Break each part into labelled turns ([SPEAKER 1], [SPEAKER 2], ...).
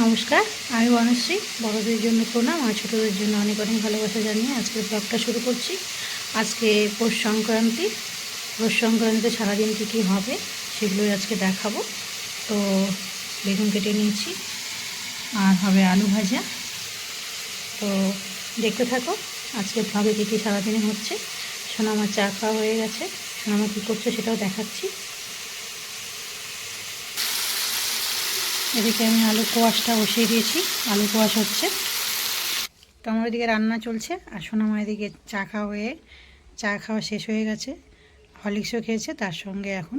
[SPEAKER 1] নমস্কার, আমি বনশ্রী। বড়দের জন্য প্রণাম আর ছোটোদের জন্য অনেক অনেক ভালোবাসা জানিয়ে আজকের ব্লগটা শুরু করছি। আজকে পৌষ সংক্রান্তি। পৌষ সংক্রান্তিতে সারাদিন কী হবে সেগুলোই আজকে দেখাবো। তো বেগুন কেটে নিয়েছি আর হবে আলু ভাজা। তো দেখতে থাকো আজকে ভাবে কী সারাদিনে হচ্ছে। সোনামার চা খাওয়া হয়ে গেছে, সোনামা কী করছে সেটাও দেখাচ্ছি। এদিকে আমি আলু কোয়াশটা বসিয়ে দিয়েছি, আলু কোয়াশ হচ্ছে। তো আমার এদিকে রান্না চলছে আর সোনামা এদিকে চা খাওয়া শেষ হয়ে গেছে, হরলিক্সও খেয়েছে। তার সঙ্গে এখন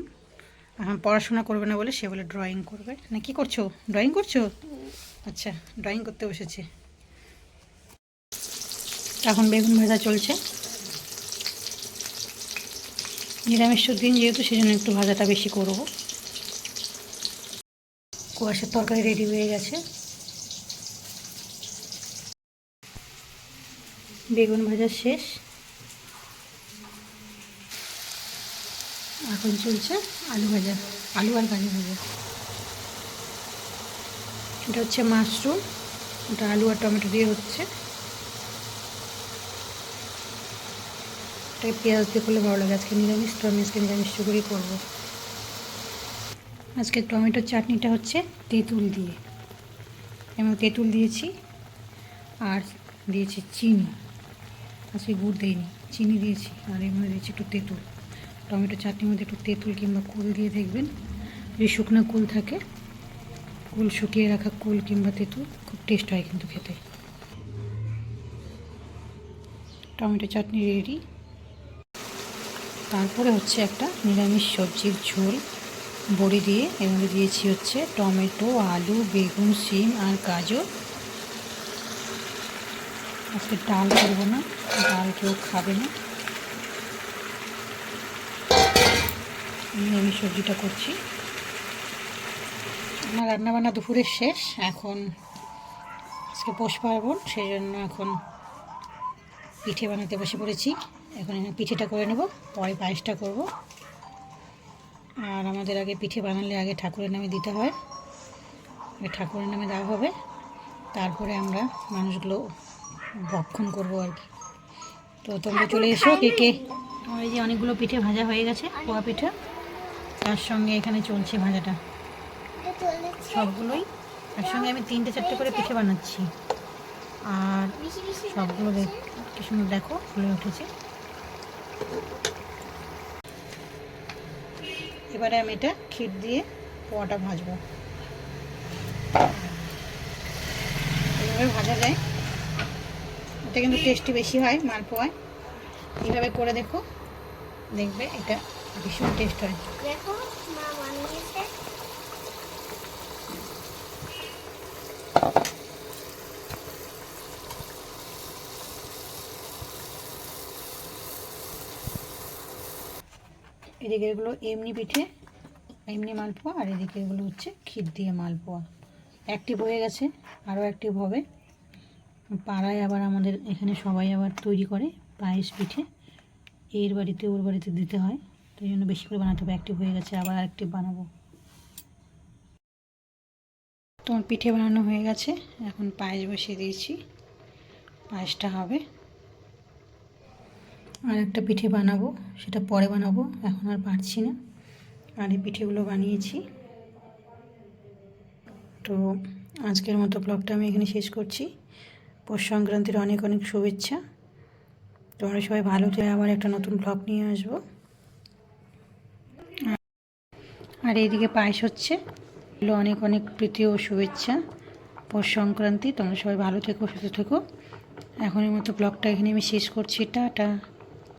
[SPEAKER 1] পড়াশোনা করবে না বলে সে বলে ড্রয়িং করবে। না কি করছো? ড্রয়িং করছো? আচ্ছা, ড্রয়িং করতে বসেছে। এখন বেগুন ভাজা চলছে। নিরামিষ দিন যেহেতু সেজন্য একটু ভাজাটা বেশি করব। কোয়াশের তরকারি রেডি হয়ে গেছে। বেগুন ভাজা শেষ, এখন চলছে আলু ভাজা, আলু আর গাজর ভাজা। এটা হচ্ছে মাশরুম, ওটা আলু আর টমেটো দিয়ে হচ্ছে। এটাকে পেঁয়াজ দিয়ে করলে ভালো লাগে। আজকে নিরামিষ, তো আমি আজকে নিরামিষ করেই করবো। আজকে টমেটোর চাটনিটা হচ্ছে তেঁতুল দিয়ে। আমি তেঁতুল দিয়েছি আর দিয়েছি চিনি। আজকে গুড় দিইনি, চিনি দিয়েছি আর এর মধ্যে দিয়েছি একটু তেঁতুল। টমেটো চাটনির মধ্যে একটু তেঁতুল কিংবা কুল দিয়ে দেখবেন, যদি শুকনো কুল থাকে, কুল শুকিয়ে রাখা কুল কিংবা তেঁতুল, খুব টেস্ট হয় কিন্তু খেতে। টমেটো চাটনি রেডি। তারপরে হচ্ছে একটা নিরামিষ সবজির ঝোল বড়ি দিয়ে। এর মধ্যে দিয়েছি হচ্ছে টমেটো, আলু, বেগুন, শিম আর গাজর। আজকে ডাল করবো না, ডাল কেউ খাবে না, নিরামিষ সবজিটা করছি। আমার রান্নাবান্না দুপুরের শেষ। এখন আজকে পৌষ পার্বণ, সেই জন্য এখন পিঠে বানাতে বসে পড়েছি। এখন পিঠেটা করে নেব, পরে পায়েসটা করব। আর আমাদের আগে পিঠে বানালে আগে ঠাকুরের নামে দিতে হয়, আগে ঠাকুরের নামে দেওয়া হবে, তারপরে আমরা মানুষগুলো ভক্ষণ করবো আর কি। তো তোমরা চলে এসো কে কে। আমার এই যে অনেকগুলো পিঠে ভাজা হয়ে গেছে, পোয়া পিঠা, তার সঙ্গে এখানে চলছে ভাজাটা। সবগুলোই একসঙ্গে আমি 3-4টে করে পিঠে বানাচ্ছি। আর সবগুলো কি সুন্দর দেখো ফুলে উঠেছে। এবারে আমি এটা ক্ষীর দিয়ে পোয়াটা ভাজবো। এইভাবে ভাজা যায়, এটা কিন্তু টেস্টি বেশি হয় মালপোয়ায়। এইভাবে করে দেখো, দেখবে এটা ভীষণ টেস্ট হয়। দেখো মা বানিয়েছে। এদিকে এগুলো এমনি পিঠে, এমনি মালপোয়া, আর এদিকে এগুলো হচ্ছে ক্ষীর দিয়ে মালপোয়া। অ্যাক্টিভ হয়ে গেছে, আরও অ্যাক্টিভ হবে। পাড়ায় আবার আমাদের এখানে সবাই আবার তৈরি করে পায়েস পিঠে, এর বাড়িতে ওর বাড়িতে দিতে হয়, তো এই জন্য বেশি করে বানাতে হবে। অ্যাক্টিভ হয়ে গেছে, আবার অ্যাক্টিভ বানাবো। তোমার পিঠে বানানো হয়ে গেছে, এখন পায়েস বসিয়ে দিয়েছি, পায়েসটা হবে। আর একটা পিঠে বানাবো, সেটা পরে বানাবো, এখন আর পারছি না। আর এই পিঠেগুলো বানিয়েছি। তো আজকের মতো ব্লগটা আমি এখানে শেষ করছি। পৌষ সংক্রান্তির অনেক অনেক শুভেচ্ছা। তোমরা সবাই ভালো থেকে আবার একটা নতুন ব্লগ নিয়ে আসবো। আর এইদিকে পায়েস হচ্ছে, এগুলো অনেক অনেক প্রীতি ও শুভেচ্ছা। পৌষ সংক্রান্তি, তোমরা সবাই ভালো থেকো, সুস্থ থেকো। এখনের মতো ব্লগটা এখানে আমি শেষ করছি। টাটা।